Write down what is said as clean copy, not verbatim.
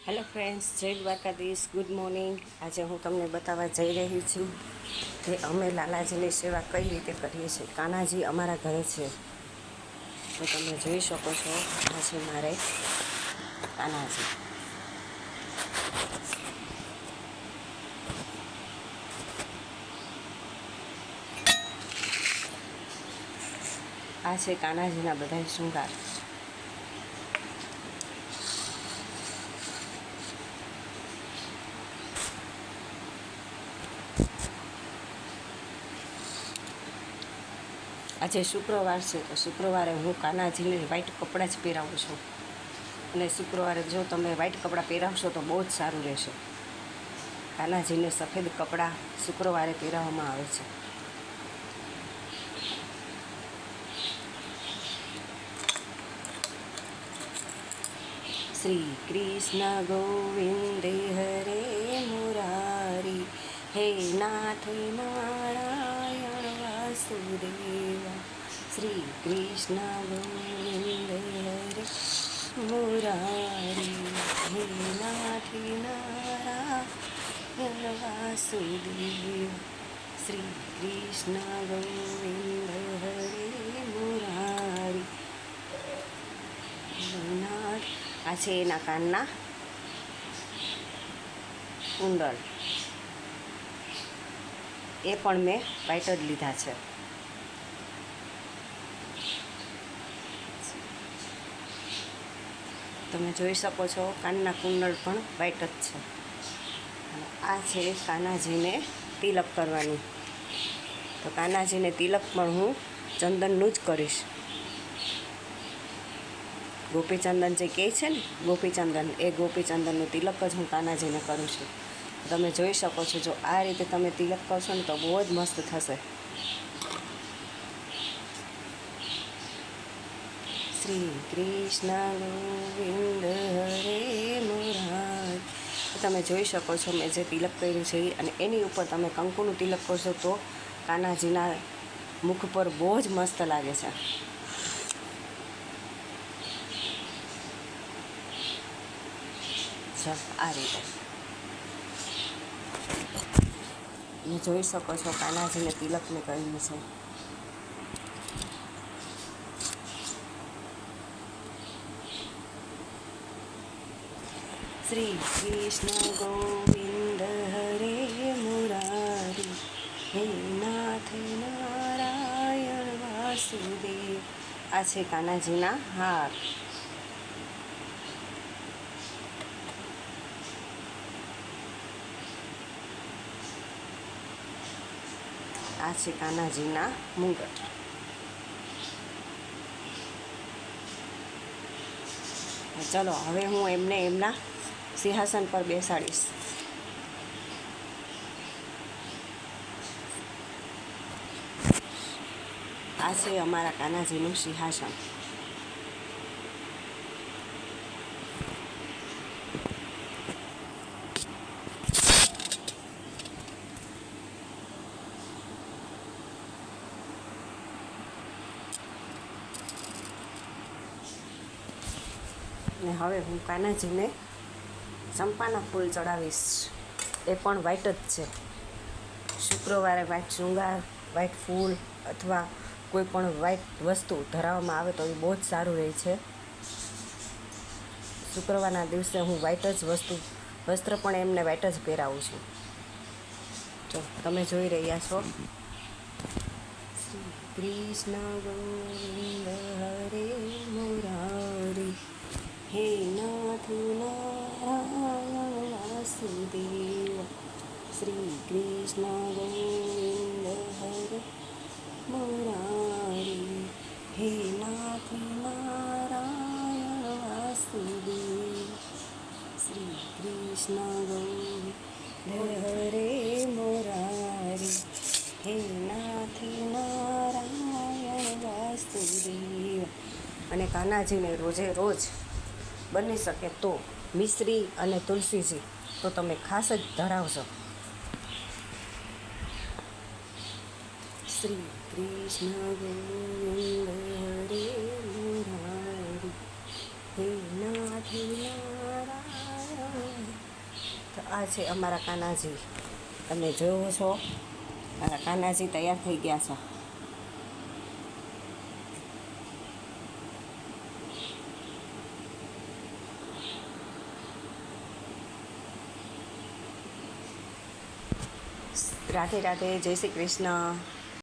Hello friends, જય Dwarkadhish. Good morning. આજે હું તમને બતાવવા જઈ રહી છું કે અમે લાલાજીની સેવા કઈ રીતે કરીએ છીએ. કાનાજી અમારા ઘરે છે, તો તમે જોઈ શકો છો. આ છે મારે કાનાજી. આ છે કાનાજીના બધા શૃંગાર. આજે શુક્રવાર છે, તો શુક્રવારે હું કાનાજીને વ્હાઈટ કપડાં જ પહેરાવું છું. અને શુક્રવારે જો તમે વ્હાઈટ કપડાં પહેરાવશો તો બહુ જ સારું રહેશે. કાનાજીને સફેદ કપડાં શુક્રવારે પહેરાવવામાં આવે છે. શ્રી કૃષ્ણ ગોવિંદ હરે મુરારી, હે નાથ નારાયણ વાસુદેવ. શ્રી કૃષ્ણ ગોવિંદ હરે મુરારી, હે નાથ નારાયણ વાસુદેવ. શ્રી કૃષ્ણ ગોવિંદ હરે મુરારી. આ છે એના કાનના કુંડળ. એ પણ મેં વ્હાઈટ જ લીધા છે. તમે જોઈ શકો છો, કાનના કુંડળ પણ વ્હાઈટ જ છે. આ છે કાનાજીને તિલક કરવાની. તો કાનાજીને તિલક પણ હું ચંદનનું જ કરીશ. ગોપીચંદન જે કહે છે ને, ગોપીચંદન, એ ગોપીચંદનનું તિલક જ હું કાનાજીને કરું છું. તમે જોઈ શકો છો, જો આ રીતે તમે તિલક કરશો ને તો બહુ જ મસ્ત થશે. શ્રી કૃષ્ણ ગોવિંદ હરે મુરારી. તમે જોઈ શકો છો મેં જે તિલક કર્યું છે, અને એની ઉપર તમે કંકુનું તિલક કરશો તો કાનાજીના મુખ પર બહુ જ મસ્ત લાગે છે. આ રીતે તમે જોઈ શકો છો, કાનાજીને તિલક મેં કર્યું છે. શ્રી કૃષ્ણ ગોવિંદ હરે મુરારી, હે નાથ નારાયણ વાસુદેવ. આ છે કાનાજીના હાર. આ છે કાનાજીના મુંગટ. ચલો, હવે હું એમને એમના સિંહાસન પર બેસાડીશ. આ છે અમારા કાનાજીનું સિંહાસન. ને હવે હું કાનાજીને ચંપાના ફૂલ ચડાવીશ. એ પણ વ્હાઈટ જ છે. શુક્રવારે વ્હાઈટ શૃંગાર, વ્હાઈટ ફૂલ અથવા કોઈ પણ વ્હાઈટ વસ્તુ ધરાવવામાં આવે તો એ બહુ જ સારું રહે છે. શુક્રવારના દિવસે હું વ્હાઈટ જ વસ્ત્ર પણ એમને વ્હાઈટ જ પહેરાવું છું. જો તમે જોઈ રહ્યા છો. શ્રી કૃષ્ણ ગોવિંદ હરે મુરારી, હે નાથ નારાયણ વાસુદેવ. શ્રી કૃષ્ણ ગોવિંદ હરે મુરારી, હે નાથ નારાયણ વાસુદેવ. શ્રી કૃષ્ણ ગોવિંદ હરે મુરારી, હે નાથ નારાયણ વાસુદેવ. અને કાનાજીને રોજે રોજ બની શકે તો મિશ્રી અને તુલસીજી તો તમે ખાસ જ ધરાવશો. શ્રી કૃષ્ણ ગોવિંદ હરે મુરારી, હે નાથ નારાયણ તો આ છે અમારા કાનાજી. તમે જોવો છો, મારા કાનાજી તૈયાર થઈ ગયા છે. રાધે રાધે, જય શ્રી કૃષ્ણ.